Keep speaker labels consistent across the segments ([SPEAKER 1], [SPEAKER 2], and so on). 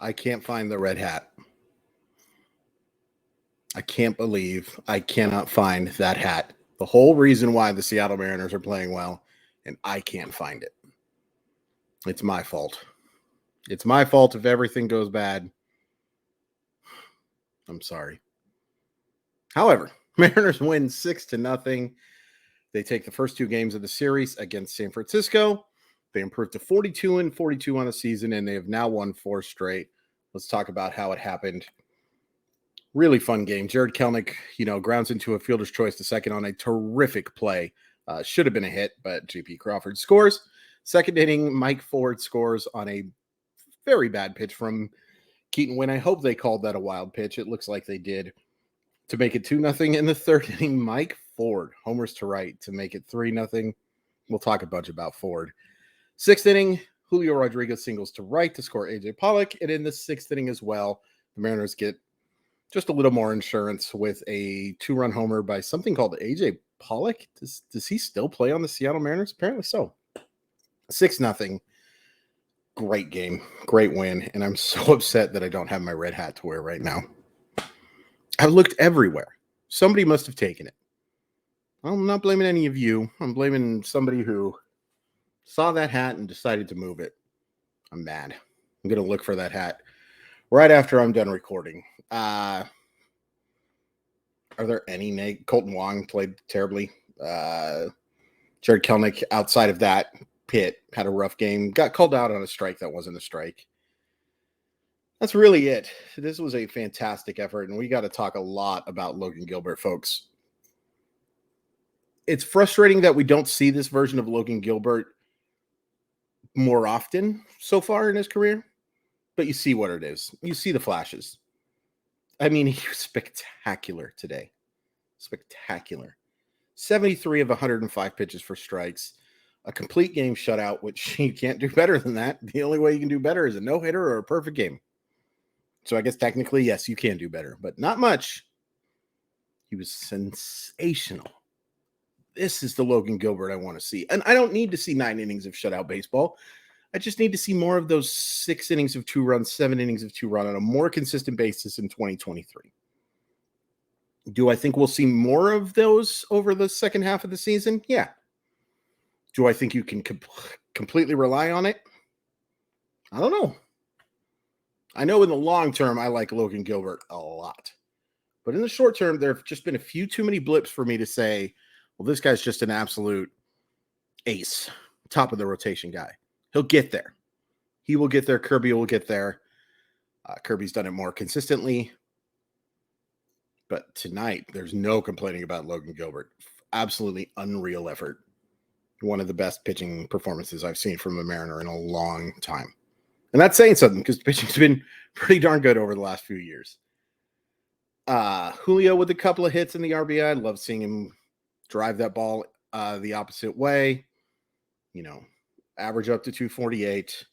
[SPEAKER 1] I can't find the red hat. I can't believe I cannot find that hat. The whole reason why the Seattle Mariners are playing well, and I can't find it. It's my fault. It's my fault if everything goes bad. I'm sorry. However, Mariners win 6-0. They take the first two games of the series against San Francisco. They improved to 42-42 on the season, and they have now won 4 straight. Let's talk about how it happened. Really fun game. Jared Kelenic, grounds into a fielder's choice to second on a terrific play. Should have been a hit, but J.P. Crawford scores. Second inning, Mike Ford scores on a very bad pitch from Keaton Wynn. I hope they called that a wild pitch. It looks like they did. To make it 2-0 in the third inning, Mike Ford homers to right to make it 3-0. We'll talk a bunch about Ford. Sixth inning, Julio Rodriguez singles to right to score A.J. Pollock. And in the sixth inning as well, the Mariners get just a little more insurance with a 2-run homer by something called A.J. Pollock. Does he still play on the Seattle Mariners? Apparently so. 6-0. Great game. Great win. And I'm so upset that I don't have my red hat to wear right now. I've looked everywhere. Somebody must have taken it. I'm not blaming any of you. I'm blaming somebody who saw that hat and decided to move it. I'm mad. I'm going to look for that hat right after I'm done recording. Are there any Colton Wong played terribly. Jared Kelenic, outside of that, Pitt had a rough game. Got called out on a strike that wasn't a strike. That's really it. This was a fantastic effort, and we got to talk a lot about Logan Gilbert, folks. It's frustrating that we don't see this version of Logan Gilbert more often so far in his career, but you see what it is. You see the flashes. I mean, he was spectacular today. Spectacular. 73 of 105 pitches for strikes. A complete game shutout, which you can't do better than that. The only way you can do better is a no-hitter or a perfect game. So I guess technically, yes, you can do better, but not much. He was sensational. This is the Logan Gilbert I want to see. And I don't need to see 9 innings of shutout baseball. I just need to see more of those 6 innings of 2 runs, 7 innings of 2 runs on a more consistent basis in 2023. Do I think we'll see more of those over the second half of the season? Yeah. Do I think you can completely rely on it? I don't know. I know in the long term, I like Logan Gilbert a lot. But in the short term, there have just been a few too many blips for me to say, well, this guy's just an absolute ace, top of the rotation guy. He'll get there. He will get there. Kirby will get there. Kirby's done it more consistently. But tonight, there's no complaining about Logan Gilbert. Absolutely unreal effort. One of the best pitching performances I've seen from a Mariner in a long time. And that's saying something because pitching's been pretty darn good over the last few years. Julio with a couple of hits in the RBI. I love seeing him drive that ball the opposite way. Average up to 248.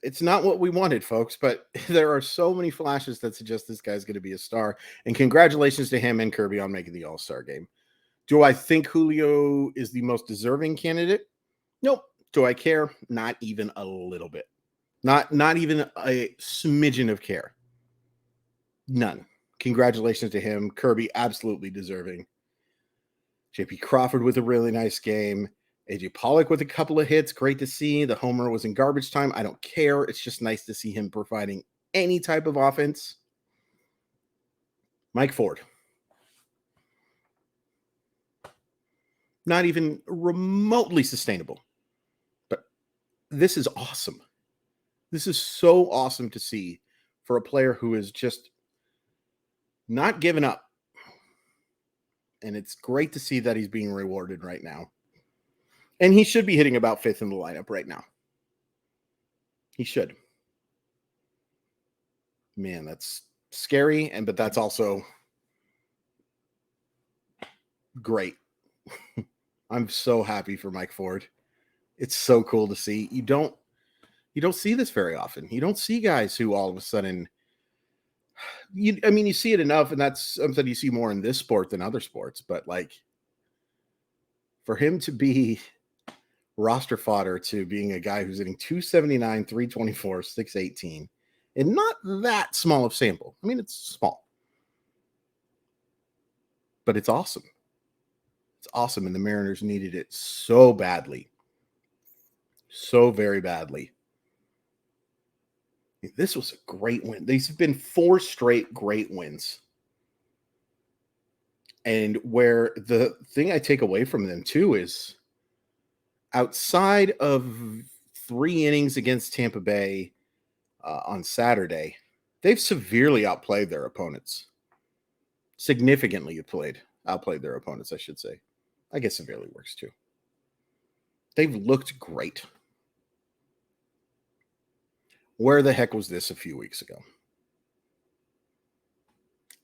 [SPEAKER 1] It's not what we wanted, folks, but there are so many flashes that suggest this guy's going to be a star. And congratulations to him and Kirby on making the All-Star game. Do I think Julio is the most deserving candidate? Nope. Do I care? Not even a little bit. Not even a smidgen of care. None. Congratulations to him. Kirby, absolutely deserving. J.P. Crawford with a really nice game. A.J. Pollock with a couple of hits. Great to see. The homer was in garbage time. I don't care. It's just nice to see him providing any type of offense. Mike Ford. Not even remotely sustainable. But this is awesome. This is so awesome to see for a player who is just not giving up. And it's great to see that he's being rewarded right now. And he should be hitting about 5th in the lineup right now. He should. Man, that's scary, but that's also great. I'm so happy for Mike Ford. It's so cool to see. You don't see this very often. You don't see guys who all of a sudden you see it enough, and that's something you see more in this sport than other sports, but like for him to be roster fodder to being a guy who's hitting 279, 324, 618, and not that small of sample. I mean, it's small, but it's awesome. It's awesome, and the Mariners needed it so badly. So very badly. This was a great win. These have been 4 straight great wins. And where the thing I take away from them, too, is outside of 3 innings against Tampa Bay on Saturday, they've severely outplayed their opponents. Significantly outplayed their opponents, I should say. I guess severely works, too. They've looked great. Where the heck was this a few weeks ago?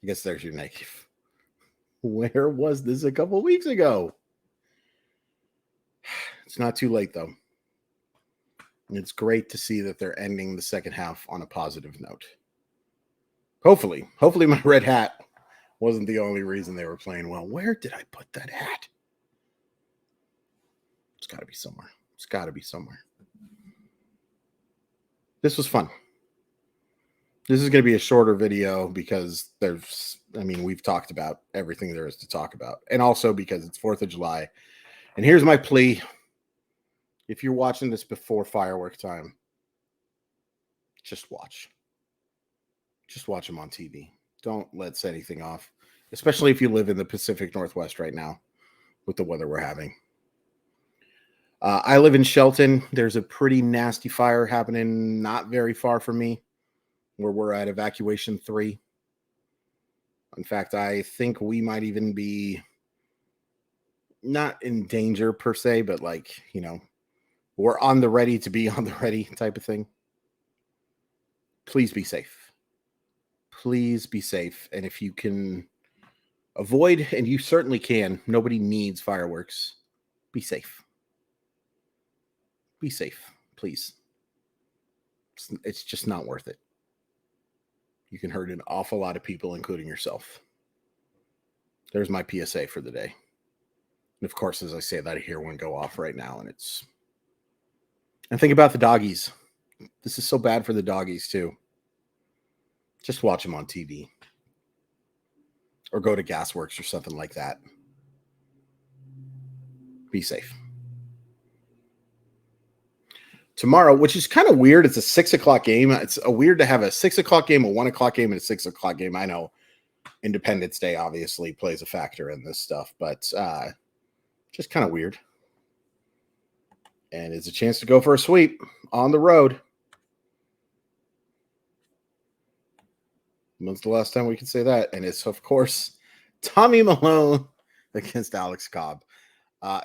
[SPEAKER 1] I guess there's your negative. Where was this a couple weeks ago? It's not too late, though. It's great to see that they're ending the second half on a positive note. Hopefully my red hat wasn't the only reason they were playing well. Where did I put that hat? It's got to be somewhere. It's got to be somewhere. This was fun. This is going to be a shorter video because we've talked about everything there is to talk about. And also because it's 4th of July. And here's my plea. If you're watching this before firework time, just watch. Just watch them on TV. Don't let anything off, especially if you live in the Pacific Northwest right now with the weather we're having. I live in Shelton. There's a pretty nasty fire happening not very far from me where we're at evacuation 3. In fact, I think we might even be not in danger per se, but we're on the ready to be on the ready type of thing. Please be safe. Please be safe. And if you can avoid, and you certainly can, nobody needs fireworks, be safe. Be safe, please. It's just not worth it. You can hurt an awful lot of people, including yourself. There's my PSA for the day. And of course, as I say that, I hear one go off right now, and think about the doggies. This is so bad for the doggies too. Just watch them on TV. Or go to Gasworks or something like that. Be safe. Tomorrow, which is kind of weird, it's a 6:00 game. It's weird to have a 6:00 game, a 1:00 game, and a 6:00 game. I know Independence Day obviously plays a factor in this stuff, but just kind of weird. And it's a chance to go for a sweep on the road. When's the last time we can say that? And it's, of course, Tommy Milone against Alex Cobb.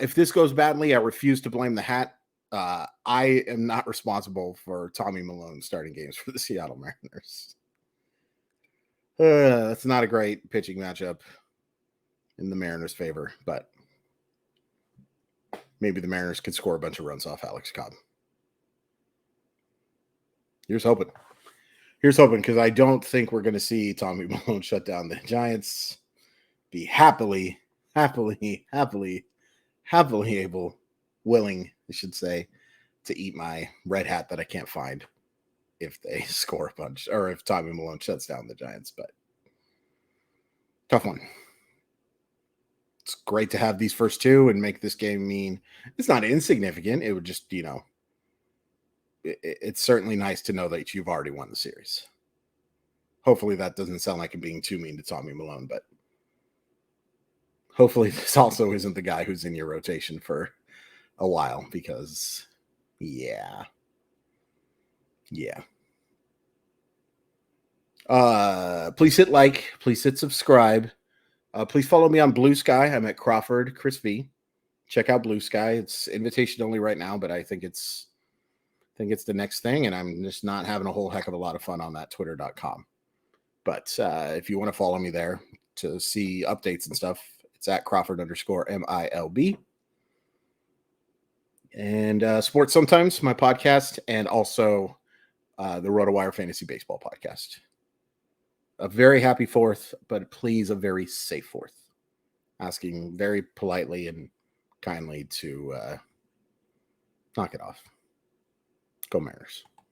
[SPEAKER 1] If this goes badly, I refuse to blame the hat. I am not responsible for Tommy Milone starting games for the Seattle Mariners. That's not a great pitching matchup in the Mariners' favor, but maybe the Mariners could score a bunch of runs off Alex Cobb. Here's hoping. Here's hoping, because I don't think we're going to see Tommy Milone shut down the Giants. Be happily willing, I should say, to eat my red hat that I can't find if they score a bunch, or if Tommy Milone shuts down the Giants. But tough one. It's great to have these first 2 and make this game mean it's not insignificant. It would just, it's certainly nice to know that you've already won the series. Hopefully that doesn't sound like I'm being too mean to Tommy Milone, but hopefully this also isn't the guy who's in your rotation for a while, because yeah. Please hit like, please hit subscribe. Please follow me on Blue Sky. I'm at Crawford Chris V. Check out Blue Sky. It's invitation only right now, but I think it's the next thing, and I'm just not having a whole heck of a lot of fun on that twitter.com. But if you want to follow me there to see updates and stuff, it's at Crawford_MILB. And Sports Sometimes, my podcast, and also the RotoWire Fantasy Baseball podcast. A very happy 4th, but please a very safe 4th. Asking very politely and kindly to Knock it off. Go Mariners.